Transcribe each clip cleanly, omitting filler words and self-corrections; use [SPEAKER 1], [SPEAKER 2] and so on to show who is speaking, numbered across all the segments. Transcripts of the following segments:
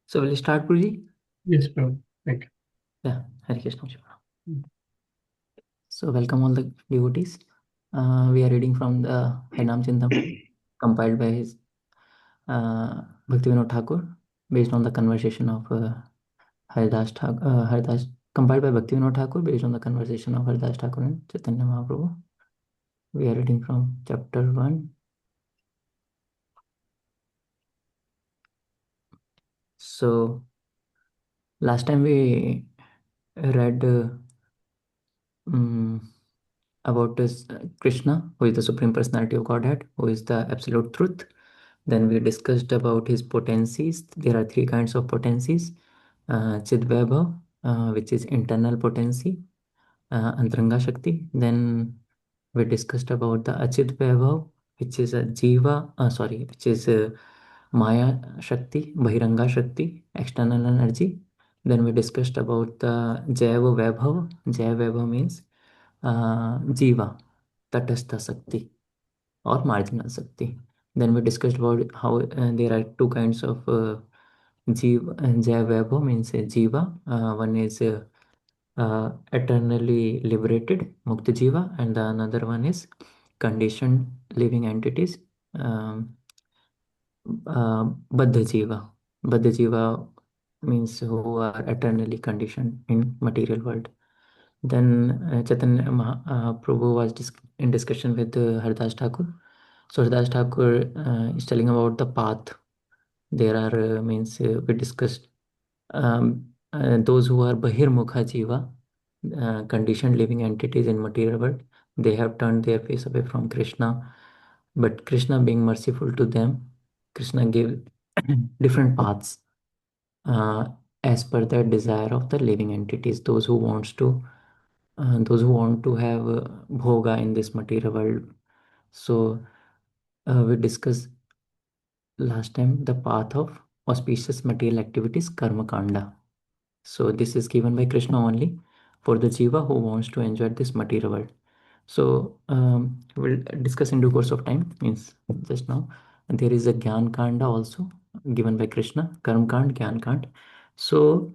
[SPEAKER 1] So will you start, Puji?
[SPEAKER 2] Yes, bro. Right.
[SPEAKER 1] Yeah, Hare Krishna.
[SPEAKER 2] Mm.
[SPEAKER 1] So welcome all the devotees. We are reading from the Harinaam Chintamani, compiled by his Bhaktivinoda Thakur, based on the conversation of Haridas, compiled by Bhaktivinoda Thakur, based on the conversation of Haridas Thakur and Chaitanya Mahaprabhu. We are reading from chapter 1. So last time we read mm, about this Krishna, who is the Supreme Personality of Godhead, who is the Absolute Truth. Then we discussed about his potencies. There are three kinds of potencies. Chidvaibhav, which is internal potency, Antaranga Shakti. Then we discussed about the Achid Vaibhav, which is a Jiva, which is Maya Shakti, Bahiranga Shakti, external energy. Then we discussed about the Jaiva Vaibhav. Jaiva Vaibhav means Jiva, Tatastha Shakti or marginal Shakti. Then we discussed about how there are two kinds of Jiva. Jaiva Vaibhav means Jiva. One is eternally liberated, Mukta Jiva, and the another one is conditioned living entities, um, Baddha Jiva. Baddha Jiva means who are eternally conditioned in material world. Then Chaitanya Prabhu was in discussion with Haridas Thakur. So Haridas Thakur is telling about the path. There are means we discussed those who are Bahirmukha Jiva, conditioned living entities in material world. They have turned their face away from Krishna, but Krishna being merciful to them, Krishna gave different paths uh, as per the desire of the living entities. Those who want to have bhoga in this material world. So we discussed last time the path of auspicious material activities, karma kanda. So this is given by Krishna only for the jiva who wants to enjoy this material world. So we'll discuss in due course of time. Means just now, and there is a Gyan Kanda also given by Krishna, Karm Kand, Gyan Kand. So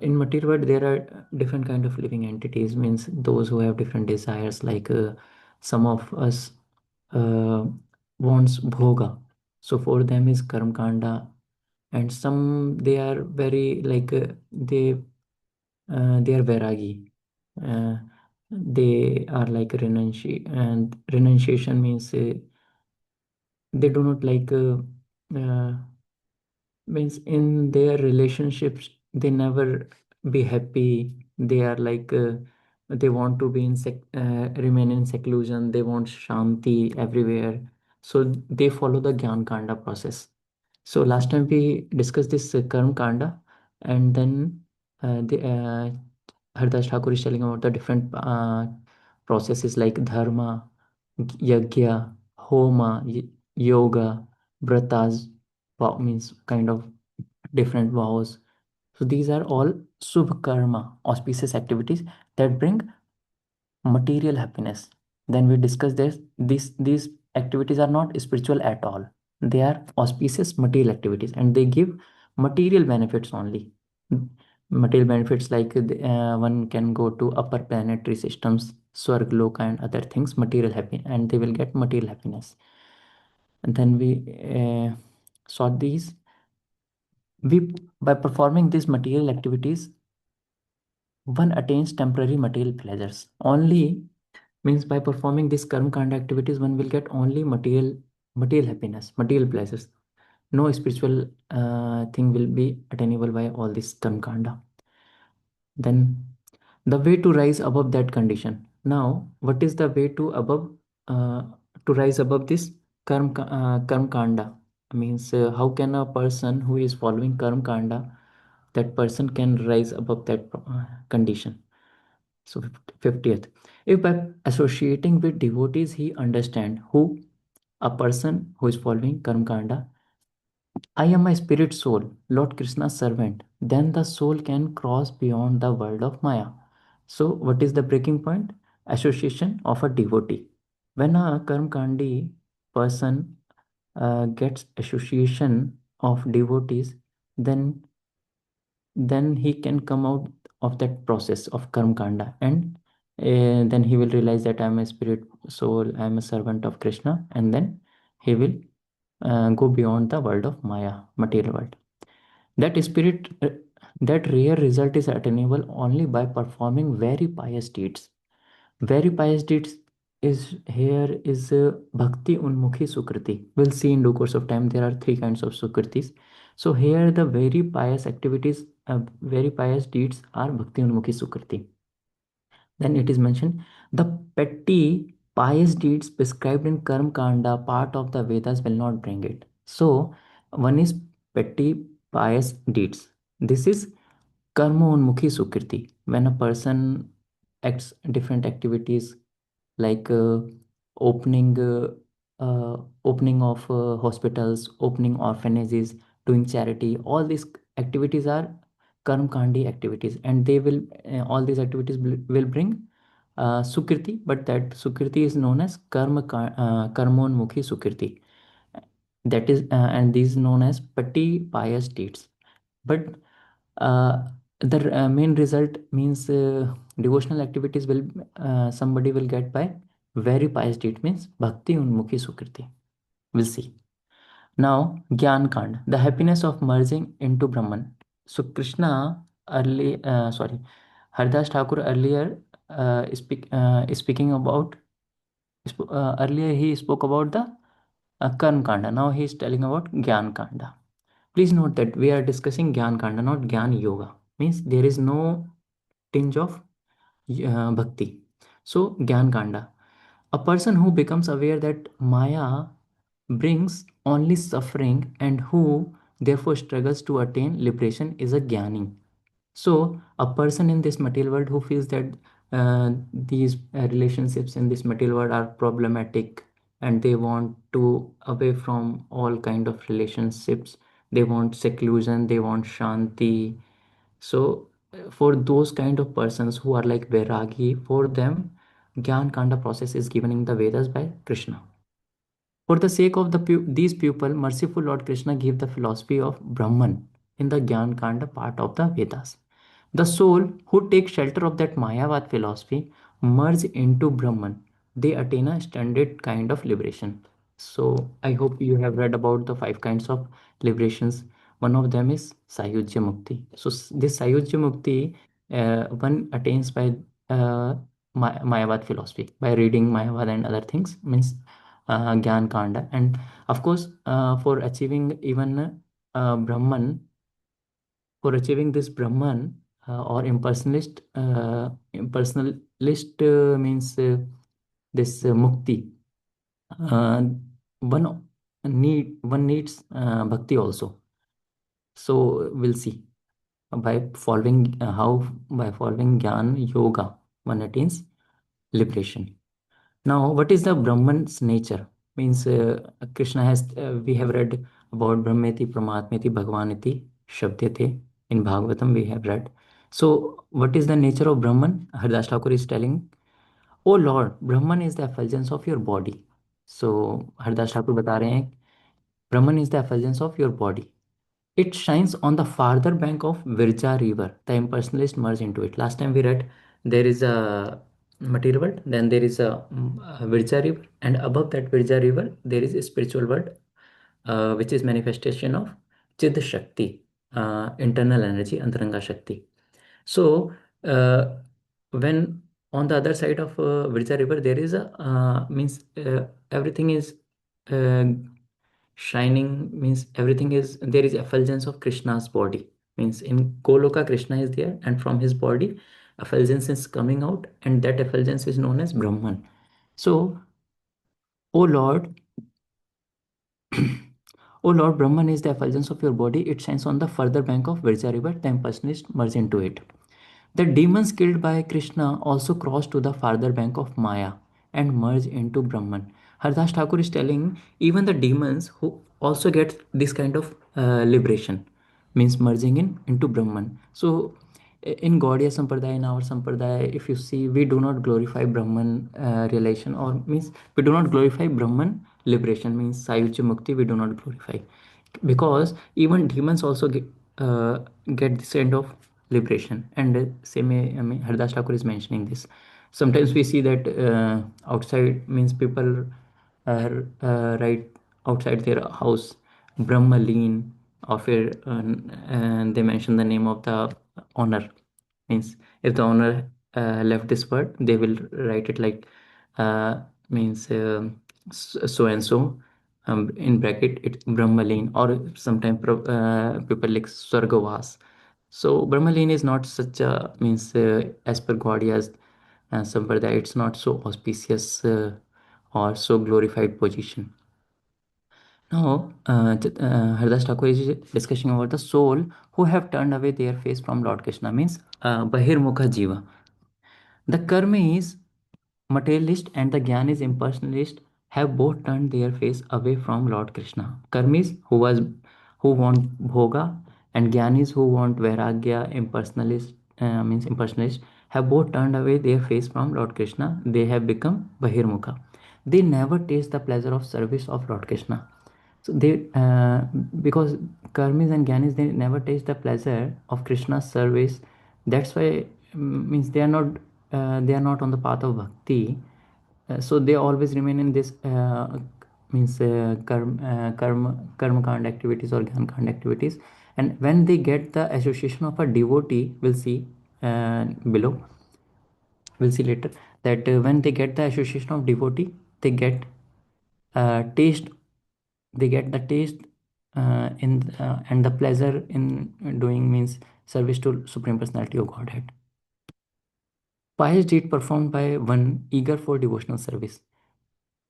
[SPEAKER 1] in material world there are different kind of living entities. Means those who have different desires. Like some of us uh, wants bhoga. So for them is Karm Kanda, and some they are very like they are vairagi. Uh, they are like and renunciation means they do not like means in their relationships they never be happy. They are like they want to be in remain in seclusion. They want shanti everywhere. So they follow the Gyan Kanda process. So last time we discussed this Karm Kanda, and then Haridas Thakur is telling about the different processes like dharma, yajna, homa, yoga, vratas, vow means kind of different vows. So these are all subh karma, auspicious activities that bring material happiness. Then we discuss this. These activities are not spiritual at all. They are auspicious material activities, and they give material benefits only. Material benefits like one can go to upper planetary systems, Swargloka and other things, material happy, and they will get material happiness. And then we saw these. We by performing these material activities, one attains temporary material pleasures. Only means by performing this karma kanda activities, one will get only material happiness, material pleasures. No spiritual thing will be attainable by all this karma kanda. Then the way to rise above that condition. Now, what is the way uh, to rise above this karma kanda? Means how can a person who is following karma kanda, that person can rise above that condition? So 50th, if by associating with devotees he understand who a person who is following karma kanda, I am my spirit soul, Lord Krishna's servant, then the soul can cross beyond the world of Maya. So, what is the breaking point? Association of a devotee. When a Karmkandi person gets association of devotees, then he can come out of that process of karma kanda, and then he will realize that I'm a spirit soul, I'm a servant of Krishna, and then he will go beyond the world of Maya, material world. That spirit, that rare result is attainable only by performing very pious deeds. Very pious deeds is here is bhakti unmukhi sukriti. We'll see in due course of time there are three kinds of sukritis. So here the very pious activities, very pious deeds are bhakti unmukhi sukriti. Then it is mentioned the petty pious deeds prescribed in Karma Kanda part of the Vedas will not bring it. So one is petty pious deeds. This is karma unmukhi sukriti. When a person acts different activities like opening opening of hospitals, opening orphanages, doing charity, all these activities are karma kandi activities, and they will all these activities will bring sukriti, but that sukriti is known as karmonmukhi sukriti. That is and these known as petty pious deeds. But uh, the main result means devotional activities will somebody will get by very pious deed, means bhakti unmukhi sukriti. We'll see. Now, Gyan Kand, the happiness of merging into Brahman. So Krishna early, Haridas Thakur earlier speaking about, earlier he spoke about the Karma Kanda. Now he is telling about Gyan Kanda. Please note that we are discussing Gyan Kanda, not Gyan Yoga. Means there is no tinge of bhakti. So, Gyan Kanda. A person who becomes aware that Maya brings only suffering and who therefore struggles to attain liberation is a Jnani. So, a person in this material world who feels that these relationships in this material world are problematic, and they want to away from all kind of relationships, they want seclusion, they want shanti. So, for those kind of persons who are like Vairagi, for them, Gyan Kanda process is given in the Vedas by Krishna. For the sake of these people, merciful Lord Krishna gave the philosophy of Brahman in the Gyan Kanda part of the Vedas. The soul who takes shelter of that Mayavad philosophy merge into Brahman. They attain a standard kind of liberation. So I hope you have read about the five kinds of liberations. One of them is Sayujya Mukti. So this Sayujya Mukti one attains by Mayavad philosophy, by reading Mayavad and other things, means Gyan Kanda. And of course, for achieving even Brahman, for achieving this Brahman or impersonalist means this Mukti, uh, one needs bhakti also. So we'll see by following how by following Gyan Yoga one attains liberation. Now, what is the Brahman's nature? Means Krishna has, we have read about Brahmeti, Pramatmeti, Bhagavaniti, Shabdyate. In Bhagavatam, we have read. So, what is the nature of Brahman? Haridas Thakur is telling, Oh Lord, Brahman is the effulgence of your body. So, Haridas Thakur बता रहे हैं, Brahman is the effulgence of your body. It shines on the farther bank of Virja river. The impersonalists merge into it. Last time we read there is a material world, then there is a Virja river, and above that Virja river there is a spiritual world, which is manifestation of Chid Shakti, internal energy, Antaranga Shakti. So uh, when on the other side of Virja river there is a means everything is uh, shining, means everything is there is effulgence of Krishna's body, means in Goloka Krishna is there, and from his body effulgence is coming out, and that effulgence is known as Brahman. So, O Lord, O Lord, Brahman is the effulgence of your body. It shines on the further bank of Virja river. The impersonalists merge into it. The demons killed by Krishna also cross to the farther bank of Maya and merge into Brahman. Haridas Thakur is telling even the demons who also get this kind of liberation, means merging into Brahman. So in Gaudiya Sampradaya, in our Sampradaya, if you see, we do not glorify Brahman relation, or means we do not glorify Brahman liberation, means Sayuja Mukti we do not glorify, because even demons also uh, get this kind of liberation. And same I mean, Haridas Thakur is mentioning this. Sometimes we see that outside means people are right outside their house Brahmaleen, or and they mention the name of the owner. Means if the owner left this word, they will write it like means so and so, in bracket it's Brahmaleen, or sometimes people like Swargavas. So Brahmaleen is not such a means as per Gaudiya's Sampradaya, it's not so auspicious or so glorified position. Now, Haridas Thakur is discussing about the soul who have turned away their face from Lord Krishna, means Bahirmukha Jiva. The karmi is materialist and the Gyan is impersonalist, have both turned their face away from Lord Krishna. Karmis who want bhoga, and Gyanis who want vairagya, impersonalist means impersonalist, have both turned away their face from Lord Krishna. They have become Bahirmukha. They never taste the pleasure of service of Lord Krishna. So they because karmis and gyanis, they never taste the pleasure of Krishna's service. That's why means they are not on the path of bhakti. So they always remain in this means karma kand activities or gyan kand activities. And when they get the association of a devotee, we'll see below, we'll see later that when they get the association of devotee, they get taste, they get the taste in and the pleasure in doing means service to Supreme Personality of Godhead. Pious deed performed by one eager for devotional service.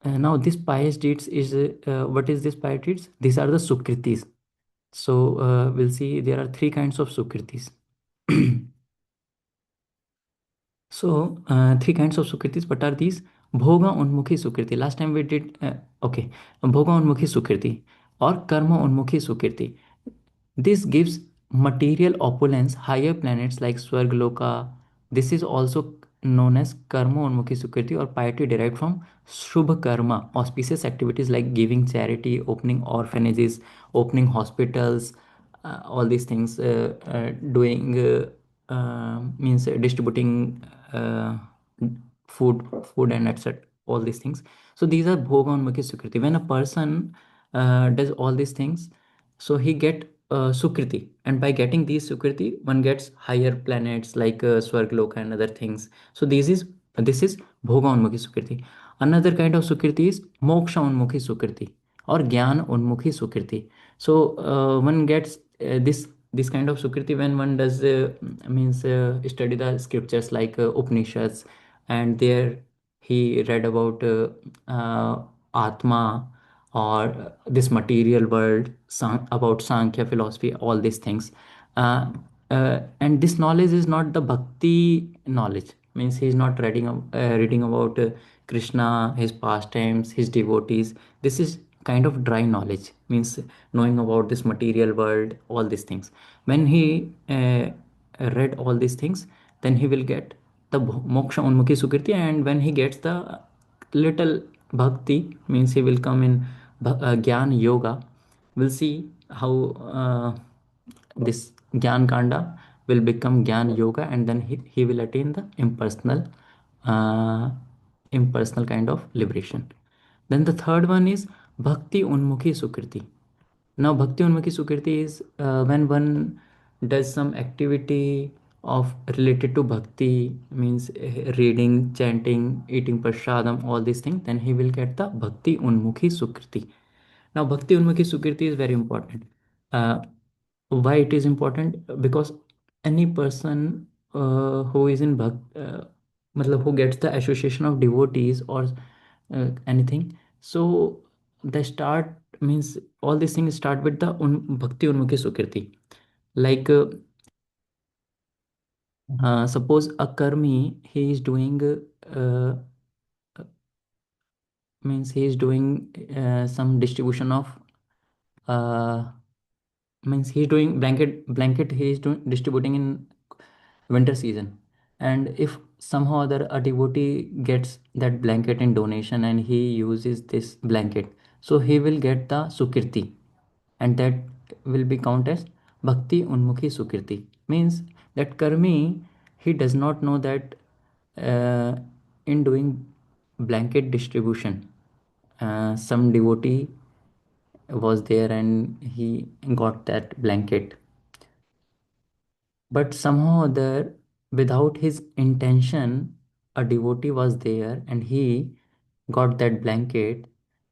[SPEAKER 1] Now this pious deeds is what is this pious deeds? These are the sukritis. So we'll see there are three kinds of sukritis. So, three kinds of Sukritis. What are these? Bhoga Unmukhi Sukriti. Last time we did, okay, Bhoga Unmukhi Sukriti or Karma Unmukhi Sukriti. This gives material opulence, higher planets like Swargaloka. This is also known as Karma Unmukhi Sukriti or piety derived from Shubha Karma, auspicious activities like giving charity, opening orphanages, opening hospitals, all these things, doing means distributing food, and etc. All these things. So these are bhoga unmukhi sukriti. When a person does all these things, so he get sukriti, and by getting these sukriti, one gets higher planets like Swargloka and other things. So this is bhoga unmukhi sukriti. Another kind of sukriti is moksha unmukhi sukriti or gyan unmukhi sukriti. So one gets this kind of sukriti when one does means study the scriptures like Upanishads, and there he read about Atma, or this material world, about Sankhya philosophy, all these things. Uh, and this knowledge is not the bhakti knowledge. Means he is not reading about Krishna, his pastimes, his devotees. This is kind of dry knowledge. Means knowing about this material world, all these things. When he read all these things, then he will get the moksha unmukhi sukriti, and when he gets the little bhakti, means he will come in gyan yoga. We'll see how this gyan kanda will become gyan yoga, and then he will attain the uh, impersonal kind of liberation. Then the third one is bhakti unmukhi sukriti. Now, Bhakti Unmukhi Sukriti is when one does some activity of related to bhakti, means reading, chanting, eating prashadam, all these things, then he will get the Bhakti Unmukhi Sukriti. Now, Bhakti Unmukhi Sukriti is very important. Uh, why it is important? Because any person who is in matlab who gets the association of devotees or anything, so the start means all these things start with the bhakti unmukhi sukriti. Like suppose a karmi, he is doing means he is doing some distribution of uh, means he is doing blanket he is doing distributing in winter season. And if somehow other a devotee gets that blanket in donation and he uses this blanket, so he will get the sukirti, and that will be counted as Bhakti Unmukhi Sukirti means that karmi, he does not know that uh, in doing blanket distribution, some devotee was there and he got that blanket, but somehow or other, without his intention, a devotee was there and he got that blanket,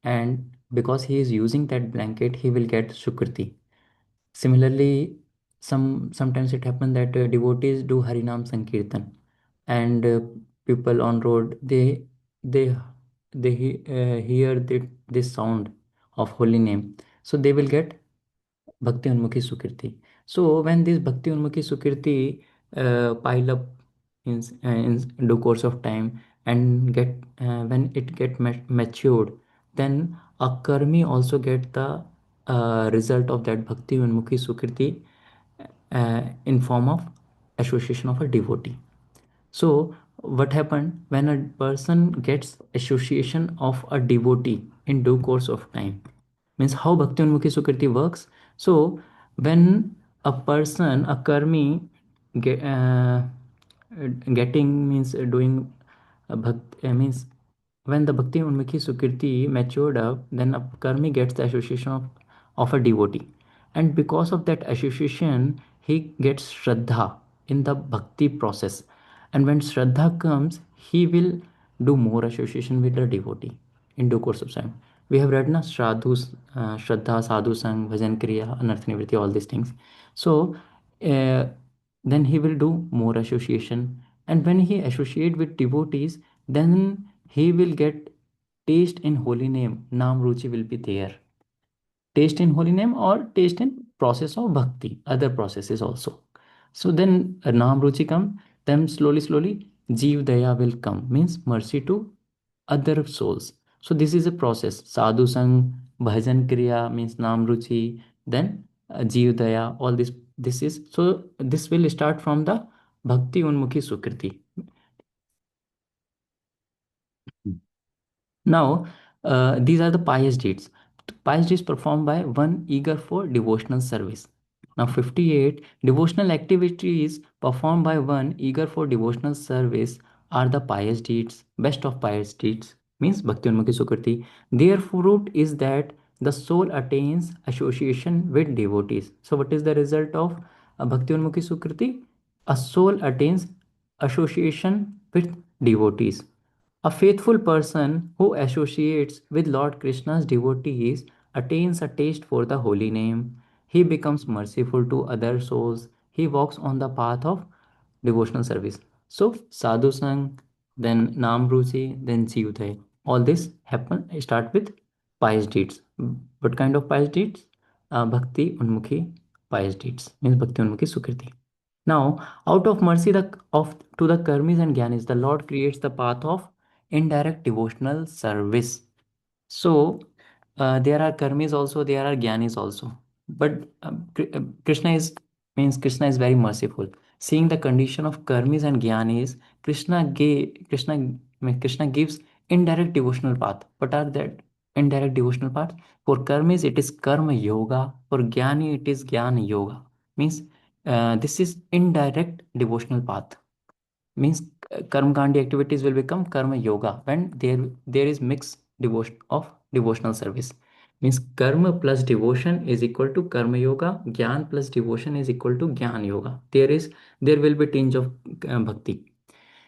[SPEAKER 1] and because he is using that blanket, he will get Sukriti. Similarly, sometimes it happens that devotees do Harinam Sankirtan, and people on road, they hear this sound of holy name, so they will get Bhakti Unmukhi Sukirti. So when this Bhakti Unmukhi Sukirti pile up in due course of time and get when it get matured, then a karmi also get the result of that Bhakti Unmukhi Sukirti in form of association of a devotee. So what happened when a person gets association of a devotee in due course of time, means how Bhakti Unmukhi Sukriti works. So when a person, a karmi, get, getting means doing means when the Bhakti Unmukhi Sukriti matured up, then a karmi gets the association of a devotee. And because of that association, he gets Shraddha in the Bhakti process. And when Shraddha comes, he will do more association with the devotee in due course of time. We have read na Shraddha, Sadhu Sang, Bhajan Kriya, Anartha Nivritti, all these things. So uh, then he will do more association. And when he associate with devotees, then he will get taste in holy name. Naam Ruchi will be there. Taste in holy name or taste in process of bhakti, other processes also. So then Naam Ruchi come, then slowly Jeev Daya will come, means mercy to other souls. So this is a process. Sadhu Sang, Bhajan Kriya means Naam Ruchi, then Jeev Daya, all this is, so this will start from the Bhakti Unmukhi Sukriti. Now, these are the pious deeds. Pious deeds performed by one eager for devotional service. Now, 58 devotional activities performed by one eager for devotional service are the pious deeds, best of pious deeds, means Bhakti Unmukhi Sukriti. Their fruit is that the soul attains association with devotees. So, what is the result of Bhakti Unmukhi Sukriti? A soul attains association with devotees. A faithful person who associates with Lord Krishna's devotees attains a taste for the holy name. He becomes merciful to other souls. He walks on the path of devotional service. So, Sadhu Sang, then Naam Ruchi, then Jivdaya. All this happen start with pious deeds. What kind of pious deeds? Bhakti Unmukhi pious deeds, means Bhakti Unmukhi Sukriti. Now, out of mercy of to the karmis and gyanis, the Lord creates the path of indirect devotional service. So there are karmis also, there are gyanis also. But Krishna is means Krishna is very merciful. Seeing the condition of karmis and gyanis, Krishna gives indirect devotional path. What are that indirect devotional path? For karmis, it is karma yoga. For gyani, it is jnana yoga. Means this is indirect devotional path, means karma kandi activities will become karma yoga when there is mix devotion of devotional service, means karma plus devotion is equal to karma yoga, gyan plus devotion is equal to gyan yoga. There will be tinge of bhakti.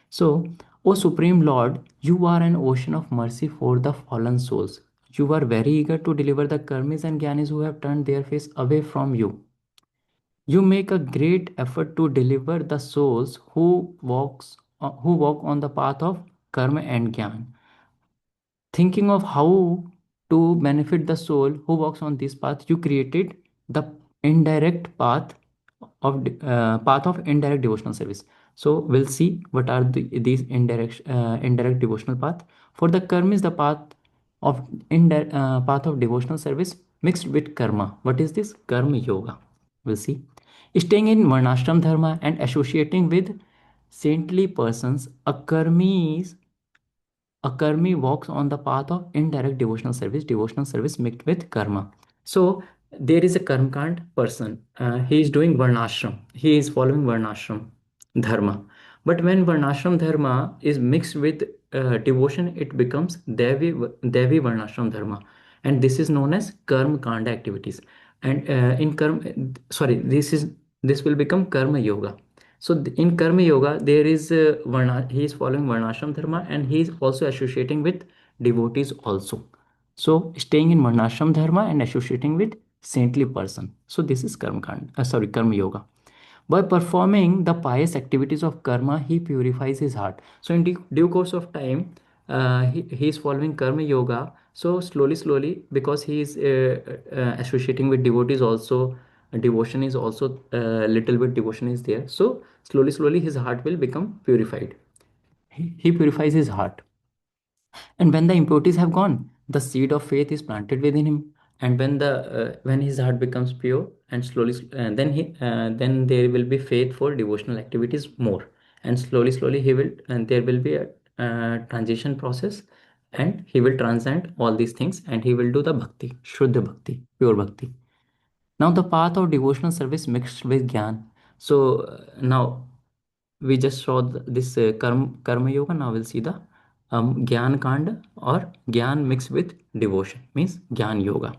[SPEAKER 1] So, O supreme lord, you are an ocean of mercy for the fallen souls. You are very eager to deliver the karmis and gyanis who have turned their face away from you. You make a great effort to deliver the souls who walk on the path of karma and jnana. Thinking of how to benefit the soul who walks on this path, you created the indirect path of indirect devotional service. So we'll see what are these indirect devotional path. For the karma is the path of devotional service mixed with karma. What is this karma yoga? We'll see. Staying in varnashram dharma and associating with saintly persons, a karmi walks on the path of indirect devotional service mixed with karma. So there is a karmkand person. He is doing varnashram. He is following varnashram dharma. But when varnashram dharma is mixed with devotion, it becomes devi varnashram dharma, and this is known as karma kanda activities. And in karma, sorry, this will become karma yoga. So in karma yoga there is he is following varnashram dharma, and he is also associating with devotees also. So staying in Varnashram Dharma and associating with saintly person. So this is Karma Yoga. By performing the pious activities of karma, he purifies his heart. So in due course of time, he is following Karma Yoga. So slowly, because he is associating with devotees also, devotion is also little bit devotion is there. So slowly, his heart will become purified. He purifies his heart. And when the impurities have gone, the seed of faith is planted within him. And when his heart becomes pure, and then there will be faith for devotional activities more. And slowly he will, and there will be a transition process, and he will transcend all these things, and he will do the bhakti, shuddha bhakti, pure bhakti. Now the path of devotional service mixed with Gyan. So now we just saw this karma yoga. Now we'll see the Gyan Kanda, or Gyan mixed with devotion, means Gyan Yoga.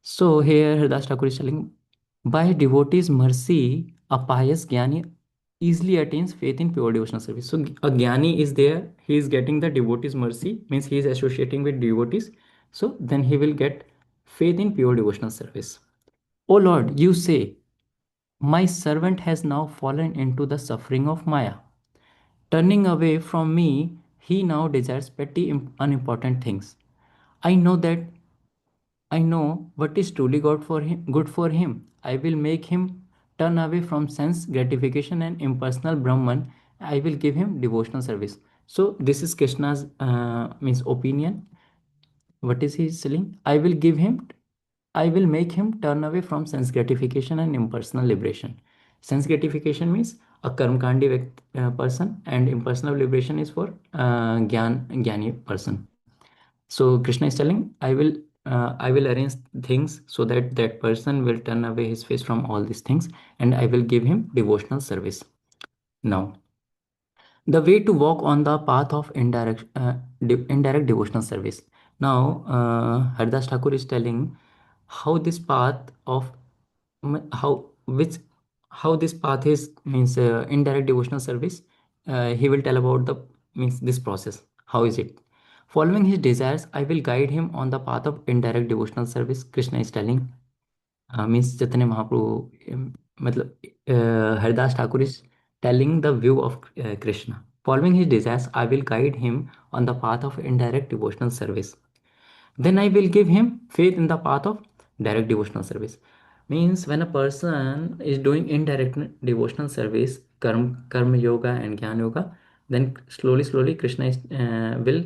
[SPEAKER 1] So here Haridas Thakur is telling, by devotee's mercy, a pious Jnani easily attains faith in pure devotional service. So a Jnani is there, he is getting the devotee's mercy, means he is associating with devotees. So then he will get faith in pure devotional service. O Lord, you say, my servant has now fallen into the suffering of Maya. Turning away from me, he now desires petty, unimportant things. I know that I know what is truly good for him. I will make him turn away from sense gratification and impersonal Brahman. I will give him devotional service. So this is Krishna's means opinion. What is he selling? I will make him turn away from sense gratification and impersonal liberation. Sense gratification means a karmkandi person, and impersonal liberation is for jnani person. So Krishna is telling, I will arrange things so that that person will turn away his face from all these things, and I will give him devotional service. Now, the way to walk on the path of indirect devotional service. Now, Haridas Thakur is telling how this path of how which how this path is means indirect devotional service. He will tell about the means this process. How is it? Following his desires, I will guide him on the path of indirect devotional service. Krishna is telling, means Chaitanya Mahaprabhu, Haridas Thakur is telling the view of Krishna. Following his desires, I will guide him on the path of indirect devotional service. Then I will give him faith in the path of direct devotional service. Means when a person is doing indirect devotional service, karma yoga and jnana yoga, then slowly Krishna will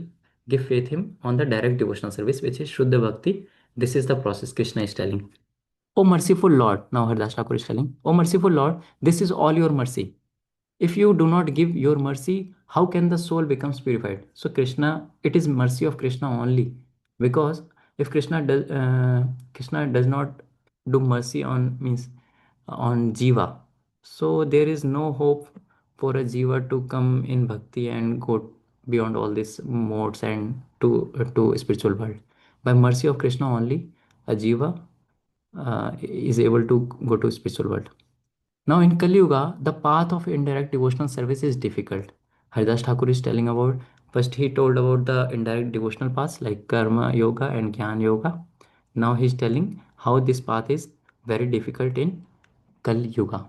[SPEAKER 1] give faith him on the direct devotional service, which is Shuddha Bhakti. This is the process Krishna is telling. O merciful Lord, now Haridas Thakur is telling, O merciful Lord, this is all your mercy. If you do not give your mercy, how can the soul becomes purified? So Krishna, it is mercy of Krishna only, because if Krishna does not do mercy on means on jiva, so there is no hope for a jiva to come in bhakti and go beyond all these modes and to spiritual world. By mercy of Krishna only, a jiva is able to go to spiritual world. Now in Kali Yuga, the path of indirect devotional service is difficult. Haridas Thakur is telling about, first he told about the indirect devotional paths like Karma Yoga and Jnana Yoga. Now he is telling how this path is very difficult in Kali Yuga.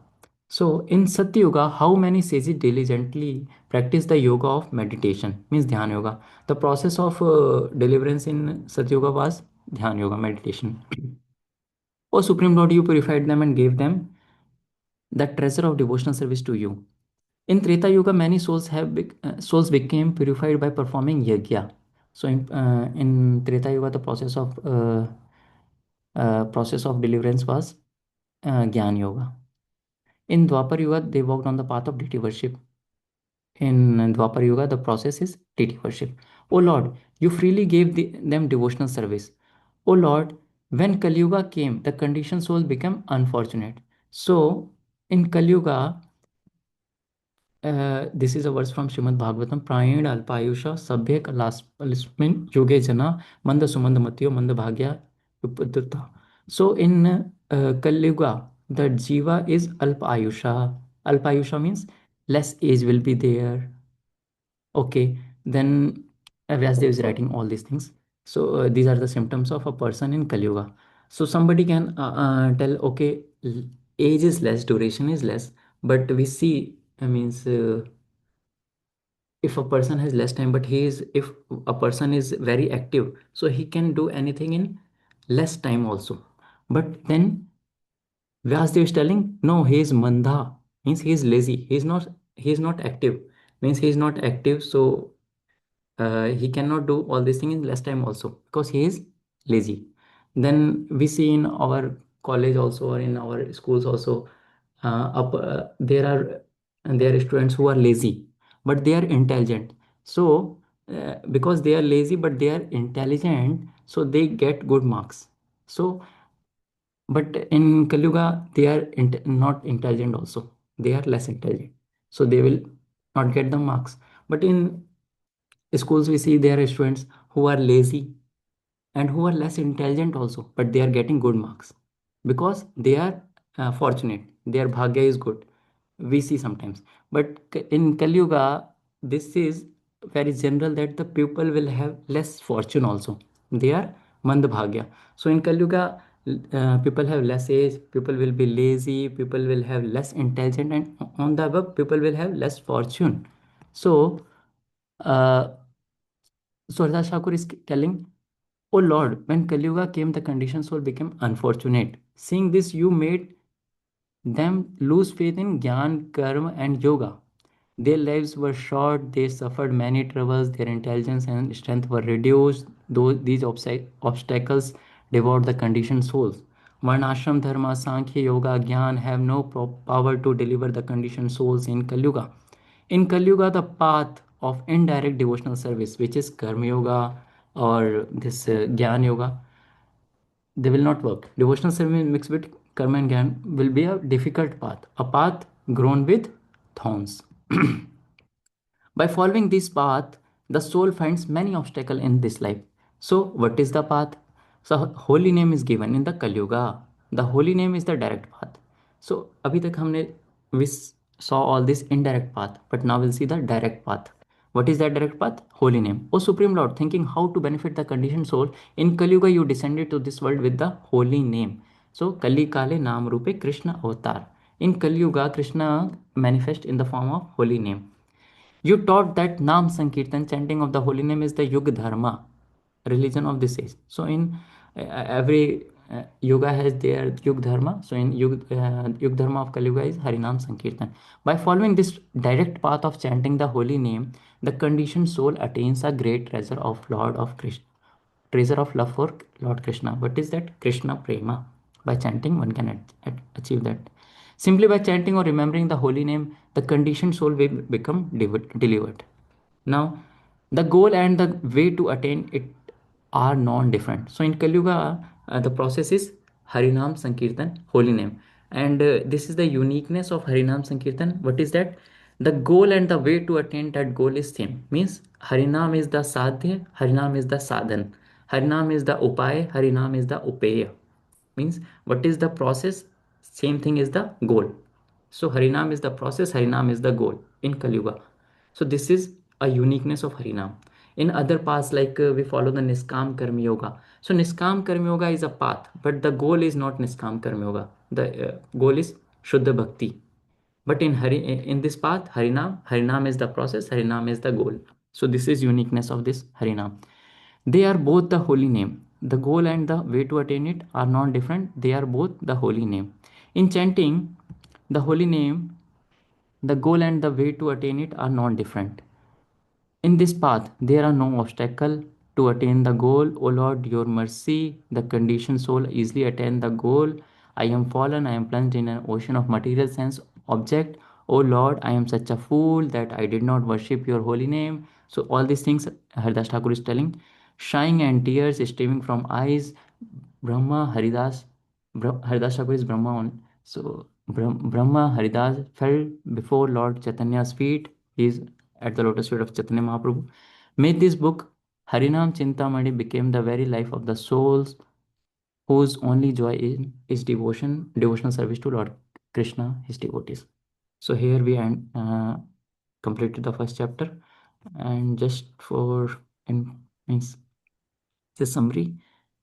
[SPEAKER 1] So in Satya Yuga, how many sages diligently practice the yoga of meditation, means Dhyana Yoga. The process of deliverance in Satya Yuga was Dhyana Yoga, meditation. O Supreme Lord, you purified them and gave them the treasure of devotional service to you. In Treta Yuga, many souls became purified by performing yajna. So in Treta Yuga, the process of deliverance was Gyan Yoga. In Dwapar Yuga, they walked on the path of deity worship. In Dwapar Yuga, the process is deity worship. O Lord, you freely gave them devotional service. O Lord, When Kali Yuga came, the conditioned soul became unfortunate. So in Kali Yuga, this is a verse from Srimad Bhagavatam. Prayena alpayusha sabhya kalasmin yoge jana manda sumanda matiyo manda bhagya upadutta. So in Kali Yuga, the jiva is alpayusha. Alpayusha means less age will be there. Okay, then Vyasdev is writing all these things. So these are the symptoms of a person in Kali Yuga. So somebody can tell, okay, age is less, duration is less, but we see, I means, if a person has less time, but if a person is very active, so he can do anything in less time also. But then Vyasdev is telling, no, he is mandha, means he is lazy. He is not active, means he is not active. So he cannot do all these things in less time also because he is lazy. Then we see in our college also or in our schools also, there are students who are lazy but they are intelligent. So because they are lazy but they are intelligent, so they get good marks. So but in Kalyuga, they are not intelligent also. They are less intelligent. So they will not get the marks. But in schools, we see there are students who are lazy and who are less intelligent also, but they are getting good marks because they are fortunate. Their bhagya is good. We see sometimes. But in Kali Yuga, this is very general that the people will have less fortune also. They are mandbhagya. So in Kali Yuga, people have less age, people will be lazy, people will have less intelligent, and on the above, people will have less fortune. So, uh, so Haridas Thakur is telling, O Lord, when Kali Yuga came, the conditioned soul became unfortunate. Seeing this, you made them lose faith in Gyan, Karma, and Yoga. Their lives were short, they suffered many troubles, their intelligence and strength were reduced. Though these obstacles devoured the conditioned souls. Varnashram, Dharma, Sankhya, Yoga, Gyan have no power to deliver the conditioned souls in Kali Yuga. In Kali Yuga, the path of indirect devotional service, which is Karma Yoga or this Gyan Yoga, they will not work. Devotional service mixed with karma and gyan will be a difficult path, a path grown with thorns. By following this path, the soul finds many obstacles in this life. So, what is the path? So, holy name is given in the Kali Yuga. The holy name is the direct path. So, अभी तक हमने we saw all this indirect path, but now we'll see the direct path. What is that direct path? Holy name. O Supreme Lord, thinking how to benefit the conditioned soul, in Kali Yuga you descended to this world with the holy name. So, Kali Kale Naam Rupe Krishna Avatar. In Kali Yuga, Krishna manifest in the form of holy name. You taught that Nam Sankirtan, chanting of the holy name, is the Yuga Dharma, religion of this age. So in every yoga has their Yuga Dharma. So in Yuga Dharma of Kali Yuga is Harinam Sankirtan. By following this direct path of chanting the holy name, the conditioned soul attains a great treasure of Lord of Krishna, treasure of love for Lord Krishna. What is that? Krishna Prema. By chanting, one can achieve that. Simply by chanting or remembering the holy name, the conditioned soul will become delivered. Now, the goal and the way to attain it are non-different. So in Kali Yuga, the process is Harinam Sankirtan, holy name. And this is the uniqueness of Harinam Sankirtan. What is that? The goal and the way to attain that goal is same. Means Harinam is the sadhya, Harinam is the sadhan. Harinam is the upaya, Harinam is the upeya. Means what is the process? Same thing is the goal. So Harinam is the process, Harinam is the goal in Kali Yuga. So this is a uniqueness of Harinam. In other paths, like we follow the Niskam Karma Yoga. So Niskam Karma Yoga is a path, but the goal is not Niskam Karma Yoga. The goal is Shuddha Bhakti. But in this path, Harinam is the process, Harinam is the goal. So this is uniqueness of this Harinam. They are both the holy name. The goal and the way to attain it are not different. They are both the holy name. In chanting the holy name, the goal and the way to attain it are not different. In this path, there are no obstacle to attain the goal. O Lord, your mercy, the conditioned soul easily attain the goal. I am fallen, I am plunged in an ocean of material sense object. O Lord, I am such a fool that I did not worship your holy name. So all these things Haridas Thakur is telling. Shine and tears streaming from eyes, Brahma Haridas, Haridas Thakur is Brahma on. So Brahma Haridas fell before Lord Chaitanya's feet. He is at the lotus feet of Chaitanya Mahaprabhu. Made this book, Harinam Chintamani became the very life of the souls whose only joy is devotion, devotional service to Lord Krishna, his devotees. So here we end, completed the first chapter, and just for in means the summary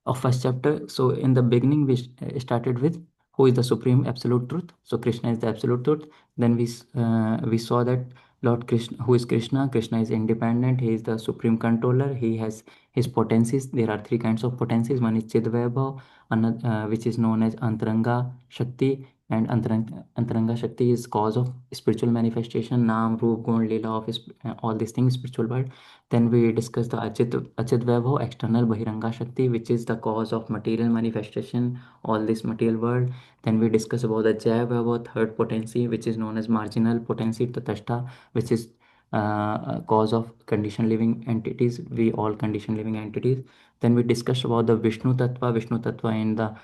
[SPEAKER 1] of first chapter. So in the beginning, we started with who is the supreme absolute truth. So Krishna is the absolute truth. Then we saw that Lord Krishna, who is Krishna. Krishna is independent. He is the supreme controller. He has his potencies. There are three kinds of potencies. One is Chidvaibhav, which is known as Antaranga Shakti, and Antaranga Shakti is cause of spiritual manifestation. Naam, Roop, Gun, Leela of all these things, spiritual world. Then we discussed the Achit Vaibhav, external Bahiranga Shakti, which is the cause of material manifestation, all this material world. Then we discussed about the Jai Vaibhav, third potency, which is known as marginal potency, Tatashta, which is cause of conditioned living entities, we all conditioned living entities. Then we discussed about the Vishnu Tattva. Vishnu Tattva in the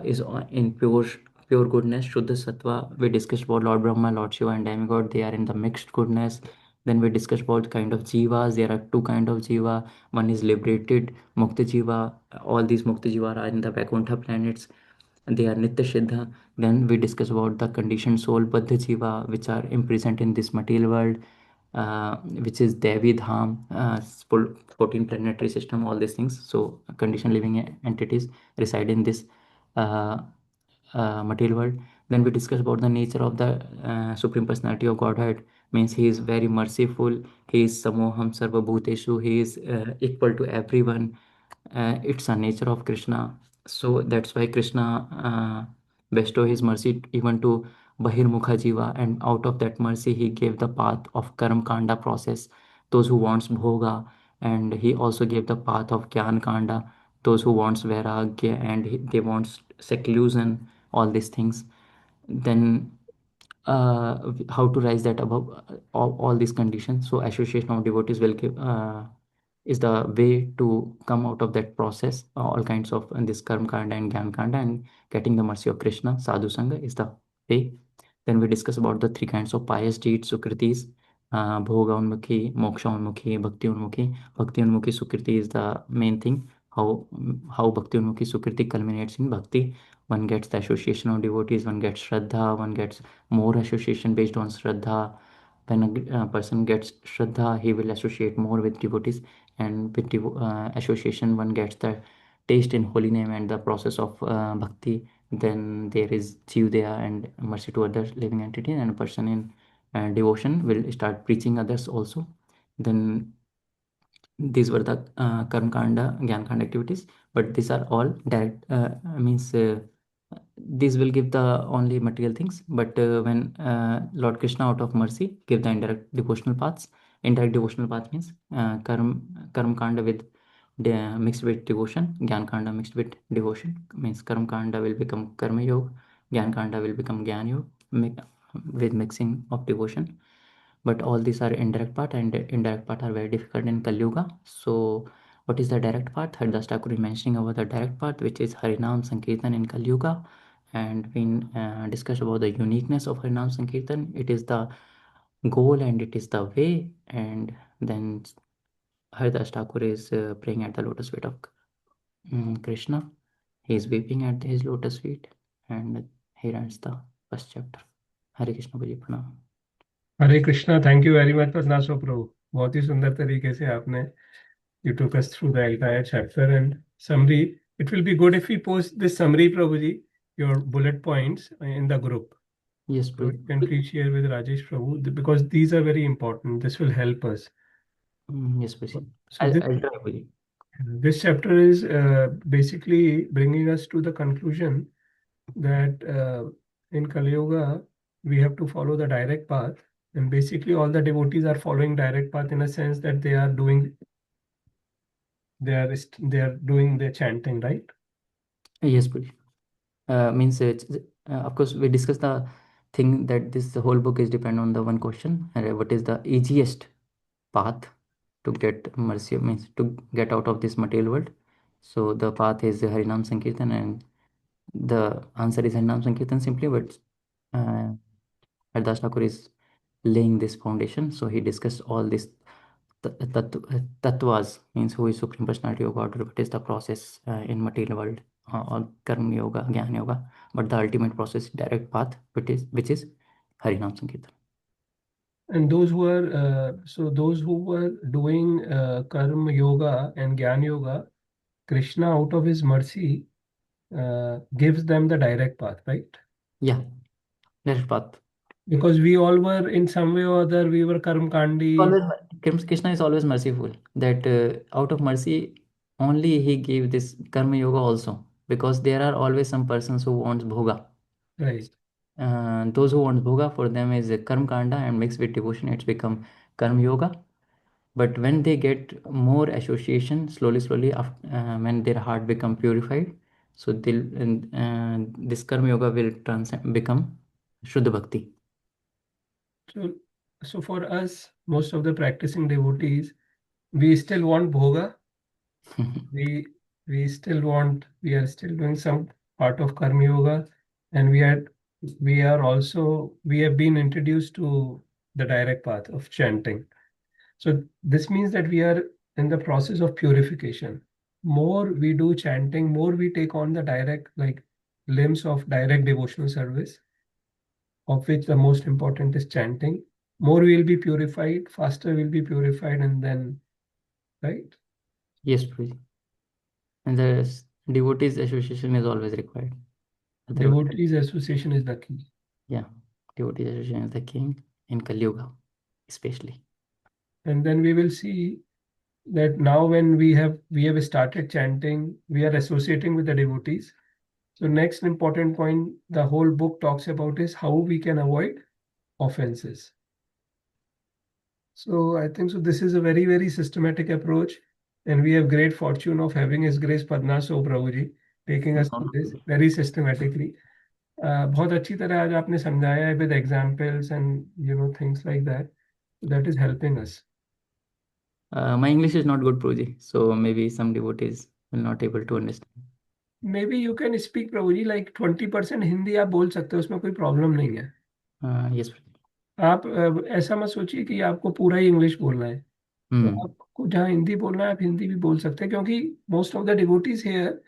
[SPEAKER 1] is in pure goodness, Shuddha Sattva. We discussed about Lord Brahma, Lord Shiva, and demigod. They are in the mixed goodness. Then we discussed about kind of jivas. There are two kind of jiva. One is liberated Mukta jiva. All these Mukta jiva are in the Vaikuntha planets. And they are Nitya Siddha. Then we discuss about the conditioned soul Baddha jiva, which are imprisoned in this material world, which is Devi Dham, 14 planetary system, all these things. So conditioned living entities reside in this uh, material world. Then we discuss about the nature of the Supreme Personality of Godhead. Means he is very merciful. He is Samoham Sarva Bhuteshu. He is equal to everyone. It's a nature of Krishna. So that's why Krishna bestow his mercy even to Bahirmukha Jiva, and out of that mercy he gave the path of Karam Kanda process, those who wants Bhoga, and he also gave the path of Gyan Kanda, those who wants Vairagya, and they wants seclusion, all these things. Then how to rise that above all these conditions. So association of devotees will give is the way to come out of that process, all kinds of this karma kanda and gyan kanda, and getting the mercy of Krishna. Sadhu sangha is the way. Then we discuss about the three kinds of pious deeds, sukritis, bhoga unmukhi, moksha unmukhi, bhakti unmukhi. Bhakti unmukhi sukriti is the main thing. How bhakti unmukhi sukriti culminates in bhakti. One gets the association of devotees, one gets shraddha, one gets more association based on shraddha. When a person gets shraddha, he will associate more with devotees, and with association, one gets the taste in holy name and the process of bhakti. Then there is jivdaya and mercy to other living entities, and a person in devotion will start preaching others also. Then these were the karma kanda, gyan kanda activities, but these are all direct means these will give the only material things, but when Lord Krishna out of mercy give the indirect devotional paths. Indirect devotional path means karma kanda with mixed with devotion, gyan kanda mixed with devotion. Means karma kanda will become karma yoga, gyan kanda will become gyan yoga, with mixing of devotion. But all these are indirect part, and indirect part are very difficult in Kali Yuga. So what is the direct part? Haridas Thakur is mentioning about the direct part, which is Harinam Sankirtan in Kali Yuga, and we discuss about the uniqueness of Harinam Sankirtan. It is the goal and it is the way. And then Haridas Thakur is praying at the lotus feet of Krishna. He is weeping at his lotus feet, and he ends the first chapter. Hare Krishna Bhaji Pranam.
[SPEAKER 2] Hare Krishna. Thank you very much पद्मासो प्रभु. बहुत ही सुंदर तरीके से आपने you took us through the entire chapter and summary. It will be good if we post this summary, Prabhuji, your bullet points in the group.
[SPEAKER 1] Yes,
[SPEAKER 2] So you
[SPEAKER 1] Prabhu.
[SPEAKER 2] can please share with Rajesh Prabhu because these are very important. This will help us.
[SPEAKER 1] Yes, Prabhu.
[SPEAKER 2] So
[SPEAKER 1] I'll try, Prabhu.
[SPEAKER 2] this chapter is basically bringing us to the conclusion that in Kali Yuga, we have to follow the direct path. And basically, all the devotees are following direct path in a sense that they are doing their chanting, right?
[SPEAKER 1] Yes, Prabhu. Means of course we discussed the thing that this whole book is depend on the one question, what is the easiest path to get mercy, means to get out of this material world. So the path is Harinam Sankirtan, and the answer is Harinam Sankirtan simply, but uh, Hardas Thakur is laying this foundation. So he discussed all these tattvas, means who is Supreme Personality of Godhead, what is the process in material world, or Karma Yoga, Jnana Yoga, but the ultimate process, direct path, which is Harinam Sankirtan.
[SPEAKER 2] And those who are so those who were doing karma yoga and gyan yoga, Krishna, out of his mercy, gives them the direct path, right?
[SPEAKER 1] Yeah, direct path.
[SPEAKER 2] Because we all were in some way or other, we were karmkandi.
[SPEAKER 1] Always, Krishna is always merciful. That out of mercy, only he gave this Karma Yoga also, because there are always some persons who wants bhoga.
[SPEAKER 2] Right.
[SPEAKER 1] Those who want bhoga, for them is a karma kanda, and mixed with devotion it's become karma yoga. But when they get more association, slowly when their heart become purified, so this karma yoga will become shuddha bhakti.
[SPEAKER 2] So, so for us, most of the practicing devotees, we still want bhoga. We we still want, we are still doing some part of karma yoga, and we are also, we have been introduced to the direct path of chanting. So this means that we are in the process of purification. More we do chanting, more we take on the direct, like, limbs of direct devotional service, of which the most important is chanting. More we will be purified, faster we'll be purified, and then, right?
[SPEAKER 1] Yes, Prabhuji. And the devotees association is always required. Otherwise,
[SPEAKER 2] Devotees association is the key.
[SPEAKER 1] yeah, devotees association is the king in Kali Yuga, especially.
[SPEAKER 2] And then we will see that now when we have started chanting, we are associating with the devotees. So next important point the whole book talks about is how we can avoid offenses. So I think so this is a very, very systematic approach, and we have great fortune of having His Grace Padma Prabhuji taking us through this very systematically. बहुत अच्छी तरह आज आपने समझाया है with examples and things like that. That is helping us.
[SPEAKER 1] My English is not good, Prabhuji, so maybe some devotees will not able to understand.
[SPEAKER 2] Maybe you can speak Prabhuji like 20% Hindi आप बोल सकते हो, उसमें कोई problem नहीं है.
[SPEAKER 1] Yes, Prabhuji.
[SPEAKER 2] आप ऐसा मत सोचिए कि आपको पूरा ही इंग्लिश बोलना है. तो
[SPEAKER 1] Hmm.
[SPEAKER 2] आपको जहाँ हिंदी बोलना है आप हिंदी भी बोल सकते हैं, क्योंकि most of the devotees here,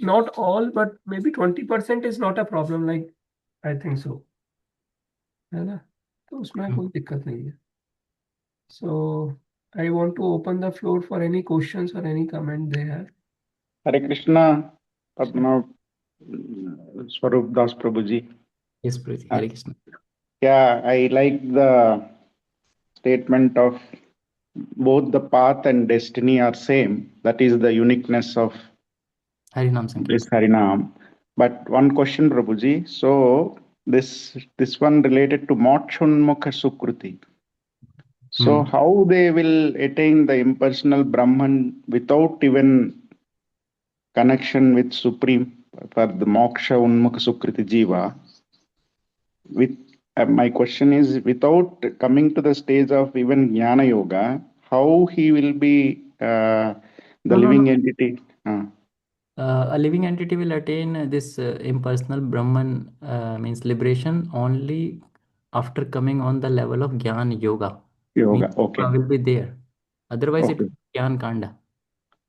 [SPEAKER 2] not all but may be 20% is not a problem, like I think so, है ना. तो उसमें कोई दिक्कत नहीं है. So I want to open the floor for any questions और any comment they have.
[SPEAKER 3] Hare Krishna, Padmanabh Swaroop Das Prabhuji.
[SPEAKER 1] Yes, Prabhuji.
[SPEAKER 3] Uh,
[SPEAKER 1] Hare Krishna.
[SPEAKER 3] yeah, I like the statement of both the path and destiny are same. That is the uniqueness of
[SPEAKER 1] Harinam
[SPEAKER 3] this
[SPEAKER 1] Sankirtan.
[SPEAKER 3] Harinam. But one question, Prabhuji. So this one related to Mokshunmukha Sukruti. So
[SPEAKER 1] Hmm.
[SPEAKER 3] how they will attain the impersonal Brahman without even connection with Supreme for the Moksha Unmukha Sukriti Jiva? With my question is, without coming to the stage of even Jnana Yoga, how he will be the
[SPEAKER 1] No, no, no.
[SPEAKER 3] living entity?
[SPEAKER 1] A living entity will attain this impersonal Brahman, means liberation, only after coming on the level of Gyan Yoga. Means
[SPEAKER 3] Yoga. Okay.
[SPEAKER 1] will be there. Otherwise, it will
[SPEAKER 3] Okay.
[SPEAKER 1] be Gyan Kanda.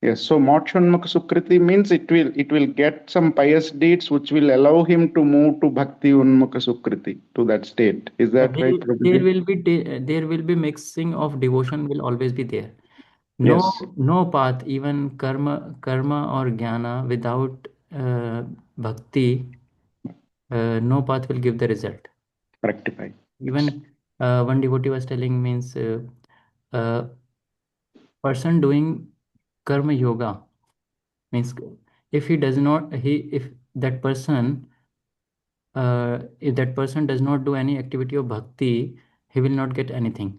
[SPEAKER 3] Yes. So Mokshanmukha Sukriti means it will get some pious deeds which will allow him to move to Bhakti Unmukha Sukriti to that state. Is that right,
[SPEAKER 1] There
[SPEAKER 3] Prabhuji?
[SPEAKER 1] will be there will be mixing of devotion will always be there. No,
[SPEAKER 3] Yes.
[SPEAKER 1] no path, even karma or jnana, without bhakti, no path will give the result.
[SPEAKER 3] Rectify.
[SPEAKER 1] Even one devotee was telling, means uh, person doing karma yoga, means if he does not, if that person if that person does not do any activity of bhakti, he will not get anything.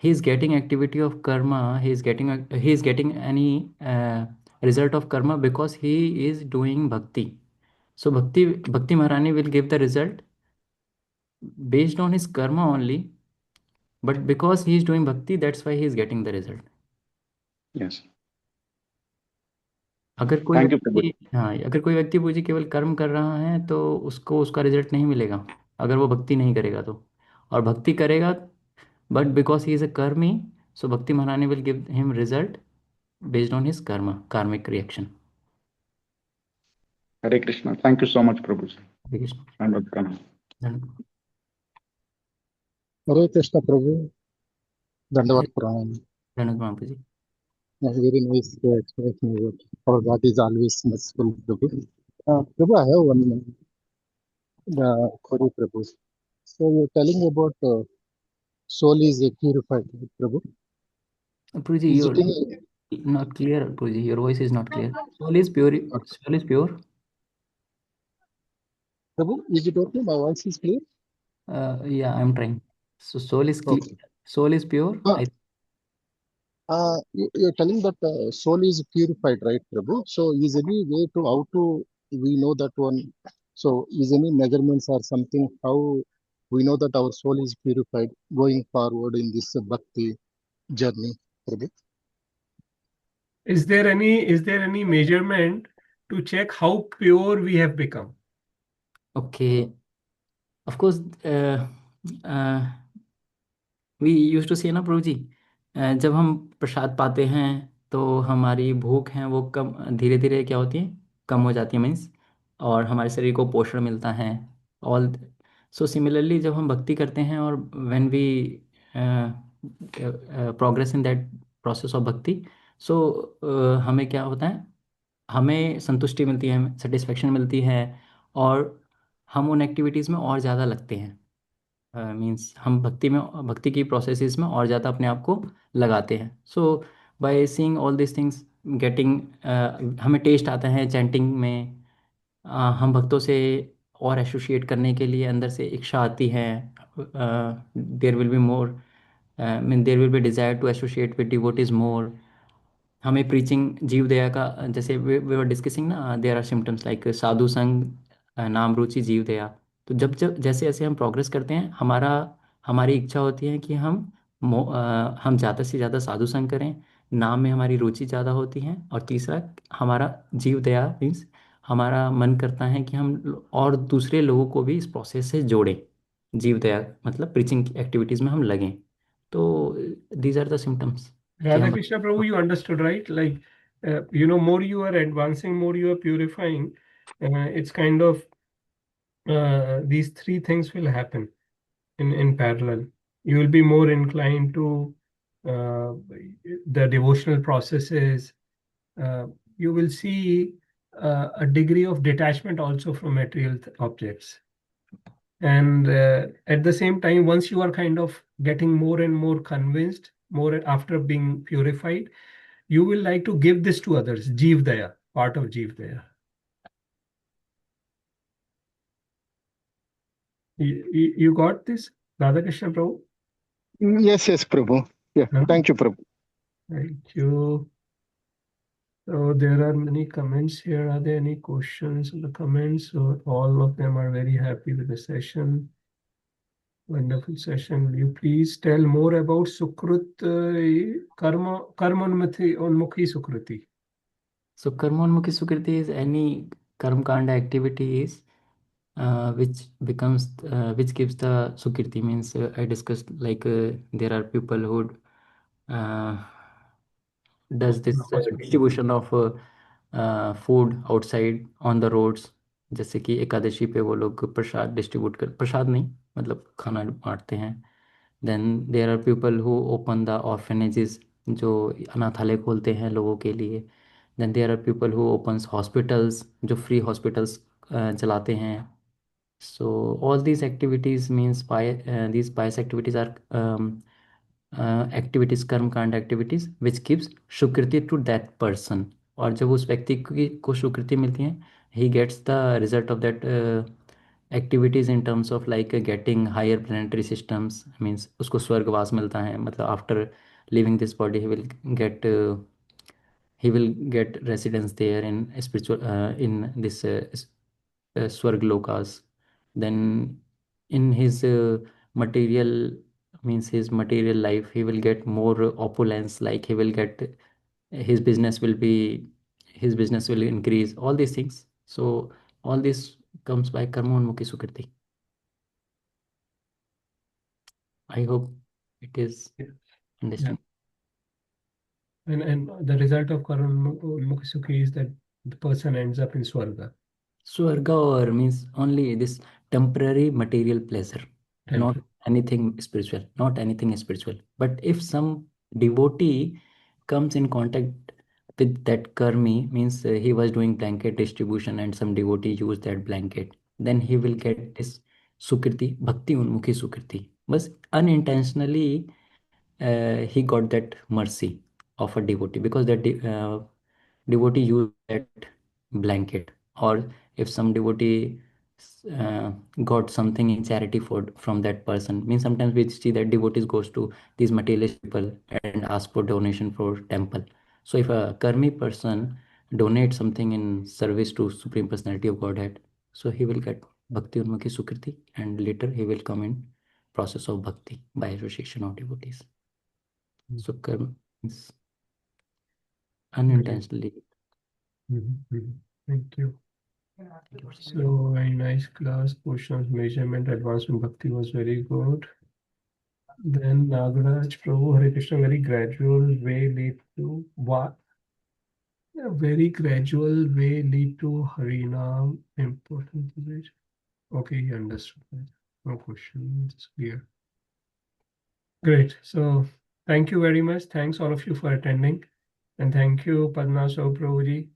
[SPEAKER 1] He is getting activity of karma. He is getting any result of karma because he is doing bhakti. So Bhakti Maharani will give the result based on his karma only. But because he is doing bhakti, that's why he is getting the result.
[SPEAKER 3] Yes.
[SPEAKER 1] अगर कोई
[SPEAKER 3] Thank you, Prabhu.
[SPEAKER 1] व्यक्ति, हाँ, अगर कोई व्यक्ति पूजी केवल कर्म कर रहा है तो उसको उसका रिजल्ट नहीं मिलेगा, अगर वो भक्ति नहीं करेगा तो। और भक्ति करेगा, but because he is a कर्मी, सो भक्ति महारानी will give him result based on his कर्म, कार्मिक reaction.
[SPEAKER 3] Hare Krishna. Thank you so much, Prabhuji.
[SPEAKER 1] Hare Krishna.
[SPEAKER 3] And Pranam.
[SPEAKER 1] धन्यवाद।
[SPEAKER 4] हरे कृष्ण प्रभु, दंडवत प्रणाम.
[SPEAKER 1] धन्यवाद Mahaprabhu ji.
[SPEAKER 4] Very nice explanation about our God is always merciful, Prabhu. Prabhu, I have one query, Prabhu. So you're telling about soul is purified, Prabhu.
[SPEAKER 1] Prabhu ji,
[SPEAKER 4] Is
[SPEAKER 1] you're
[SPEAKER 4] it in
[SPEAKER 1] not clear, Prabhu ji, your voice is not clear. Soul is pure, soul is pure.
[SPEAKER 4] Prabhu? Is it okay? My voice is clear.
[SPEAKER 1] Yeah, I'm trying. So soul is clear,
[SPEAKER 4] Okay.
[SPEAKER 1] soul is pure.
[SPEAKER 4] You're telling that soul is purified, right, Prabhu? So is any way to how to we know that one? So is any measurements or something how we know that our soul is purified going forward in this bhakti journey, Prabhu?
[SPEAKER 2] Is there any measurement to check how pure we have become?
[SPEAKER 1] Okay, of course. Uh, we use to say ना प्रभु जी, जब हम प्रसाद पाते हैं तो हमारी भूख है वो कम, धीरे धीरे क्या होती है, कम हो जाती है, मीन्स, और हमारे शरीर को पोषण मिलता है। ऑल, सो सिमिलरली जब हम भक्ति करते हैं और when we progress in that process of भक्ति, सो हमें क्या होता है, हमें संतुष्टि मिलती है, सेटिस्फेक्शन मिलती है, और हम उन एक्टिविटीज़ में और ज़्यादा लगते हैं। मीन्स हम भक्ति में, भक्ति की प्रोसेसेस में और ज़्यादा अपने आप को लगाते हैं। So by seeing all this things, getting, हमें टेस्ट आता है चैंटिंग में। हम भक्तों से और एसोसिएट करने के लिए अंदर से इच्छा आती है। There will be more, mean there will be desire to associate with devotees more. हमें प्रीचिंग जीव दया का, जैसे वी वर डिस्कसिंग ना, there are symptoms like sadhu sang, naam रुचि जीव दया। तो जब जब जैसे जैसे हम प्रोग्रेस करते हैं, हमारी इच्छा होती है कि हम ज़्यादा से ज़्यादा साधु संग करें, नाम में हमारी रुचि ज़्यादा होती है, और तीसरा हमारा जीव दया मीन्स हमारा मन करता है कि हम और दूसरे लोगों को भी इस प्रोसेस से जोड़ें। जीव दया मतलब प्रीचिंग एक्टिविटीज़ में हम लगें। तो दीज आर द सिम्टम्स कि
[SPEAKER 2] Radha
[SPEAKER 1] हम।
[SPEAKER 2] Krishna Prabhu, you understood, right? Like, more you are advancing, more you are purifying. It's kind of these three things will happen in parallel. You will be more inclined to the devotional processes. You will see a degree of detachment also from material objects. And at the same time, once you are kind of getting more and more convinced, more after being purified, you will like to give this to others. Jeev Daya, part of Jeev Daya. You got this, Radha Krishna Prabhu?
[SPEAKER 4] Yes, yes, Prabhu. Yeah,
[SPEAKER 2] Huh?
[SPEAKER 4] thank you, Prabhu.
[SPEAKER 2] Thank you. So there are many comments here. Are there any questions in the comments? So all of them are very happy with the session. Wonderful session. Will you please tell more about Sukrut Karmanmukhi Sukruti?
[SPEAKER 1] So karmonmukhi sukriti is any karma kanda activity is which gives the sukriti, means I discussed like there are people who uh, does this distribution of food outside on the roads, जैसे कि एकादशी पे वो लोग प्रसाद distribute कर, प्रसाद नहीं मतलब खाना बांटते हैं। Then there are people who open the orphanages, जो अनाथालय खोलते हैं लोगों के लिए। Then there are people who opens hospitals, जो फ्री हॉस्पिटल्स चलाते हैं। So all these activities means these pious activities are activities, कर्म कांड activities which gives Sukriti to that person। और जब उस व्यक्ति को सुकृति मिलती है, he gets the result of that activities in terms of like getting higher planetary systems, means उसको स्वर्गवास मिलता है, मतलब after leaving this body he will get residence there in spiritual in this swarglokas. Then in his material, means his material life, he will get more opulence, like he will get, his business will be, his business will increase, all these things. So all this comes by karma unmukhi sukriti. I hope it is understand.
[SPEAKER 2] And the result of karma unmukhi sukhi is that the person ends up in Swarga.
[SPEAKER 1] Swarga or means only this temporary material pleasure, not anything spiritual, not anything spiritual. But if some devotee comes in contact with that karmi, means he was doing blanket distribution and some devotee used that blanket, then he will get this sukriti, bhakti unmukhi sukriti. But unintentionally, he got that mercy of a devotee because that devotee used that blanket, or if some devotee got something in charity for from that person, means sometimes we see that devotees goes to these materialist people and ask for donation for temple. So if a karmi person donates something in service to supreme personality of godhead, so he will get bhakti unmukhi sukriti, and later he will come in process of bhakti by association of devotees. So karma is unintentionally.
[SPEAKER 2] Thank you. So very nice class. Portions, measurement, advancement, bhakti was very good. Then Nagaraj, Prabhu, Hare Krishna, very gradual way lead to what? A very gradual way lead to Harinam. Important message. Okay, he understood that. No question. It's clear. Great. So thank you very much. Thanks all of you for attending. And thank you, Padmanabh Swaroop Prabhuji,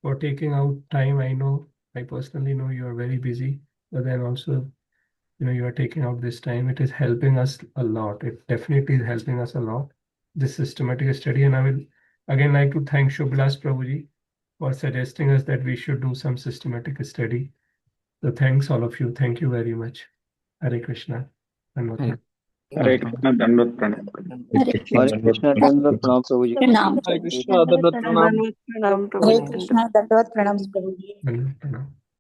[SPEAKER 2] for taking out time. I know, I personally know you are very busy, but then also, you are taking out this time. It is helping us a lot. It definitely is helping us a lot, this systematic study. And I will again like to thank Shubhalas Prabhuji for suggesting us that we should do some systematic study. So thanks all of you. Thank you very much. Hare Krishna.
[SPEAKER 1] Hare
[SPEAKER 3] Hare Krishna, Dandavat Pranam.
[SPEAKER 5] Hare Krishna, Dandavat Pranam Prabhuji.
[SPEAKER 6] Pranam.
[SPEAKER 5] Hare Krishna, Dandavat Pranam.
[SPEAKER 6] Hare Krishna, Dandavat Pranam Prabhuji.
[SPEAKER 2] Dandavat Pranam.